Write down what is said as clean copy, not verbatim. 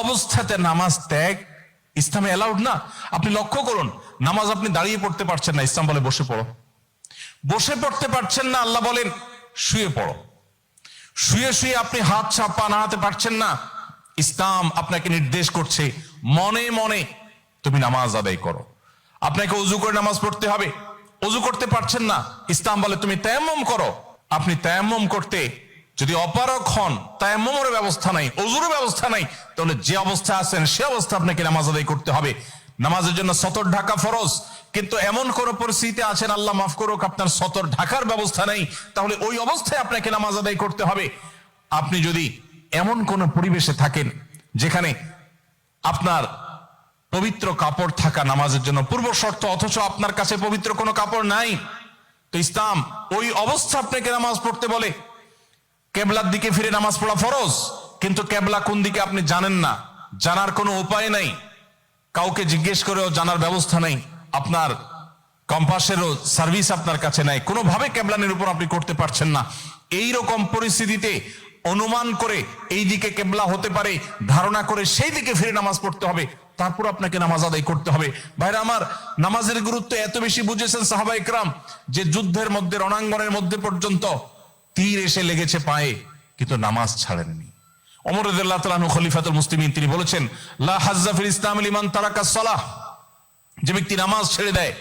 অবস্থাতে নামাজ ত্যাগ ইসলামে অ্যালাউড না। আপনি লক্ষ্য করুন, নামাজ আপনি দাঁড়িয়ে পড়তে পারছেন না, ইসলাম বলে বসে পড়ো। বসে পড়তে পারছেন না, আল্লাহ বলেন শুয়ে পড়ো। শুয়ে শুয়ে আপনি হাত পা নাড়াতে পারছেন না, ইসলাম আপনাকে নির্দেশ করছে মনে মনে তুমি নামাজ আদায় করো। আপনাকে ওযু করে নামাজ পড়তে হবে, ওযু করতে পারছেন না, ইসলাম বলে তুমি তায়াম্মুম করো। আপনি তায়াম্মুম করতে যদি অপারগ হন, তায়াম্মুমের ব্যবস্থা নাই, ওযুর ব্যবস্থা নাই, তাহলে যে অবস্থা আছেন সে অবস্থা আপনাকে নামাজ আদায় করতে হবে। নামাজের জন্য সতর ঢাকা ফরজ, কিন্তু এমন কোন পরিস্থিতিতে আছেন, আল্লাহ মাফ করুক, আপনার সতর ঢাকার ব্যবস্থা নেই, তাহলে ওই অবস্থায় আপনাকে নামাজ আদায় করতে হবে। আপনি যদি এমন কোন পরিবেশে থাকেন যেখানে আপনার পবিত্র কাপড় থাকা নামাজের জন্য পূর্ব শর্ত, অথচ আপনার কাছে পবিত্র কোনো কাপড় নাই, তো ইসলাম ওই অবস্থা আপনাকে নামাজ পড়তে বলে। কেবলার দিকে ফিরে নামাজ পড়া ফরজ, কিন্তু কেবলা কোন দিকে আপনি জানেন না, জানার কোনো উপায় নাই, কাউকে জিজ্ঞেস করেও জানার ব্যবস্থা নেই, আপনার কম্পাসেরও সার্ভিস আপনার কাছে নাই, কোনোভাবে কেবলানের উপর আপনি করতে পারছেন না। এই রকম পরিস্থিতিতে অনুমান করে এই দিকে কেবলা হতে পারে ধারণা করে সেই দিকে ফিরে নামাজ পড়তে হবে, তারপর আপনাকে নামাজ আদায় করতে হবে। ভাইরা আমার, নামাজের গুরুত্ব এত বেশি বুঝেছেন সাহাবা ইকরাম যে যুদ্ধের মধ্যে, রণাঙ্গনের মধ্যে পর্যন্ত তীর এসে লেগেছে পায়ে, কিন্তু নামাজ ছাড়েননি। ওমর রাদিয়াল্লাহু তাআলা আনহু খলিফাতুল মুসলিমিন, তিনি বলেছেন লা হাজ্জা ফিল ইসলাম লিমান তারাকাস সালাহ, যে ব্যক্তি নামাজ ছেড়ে দেয়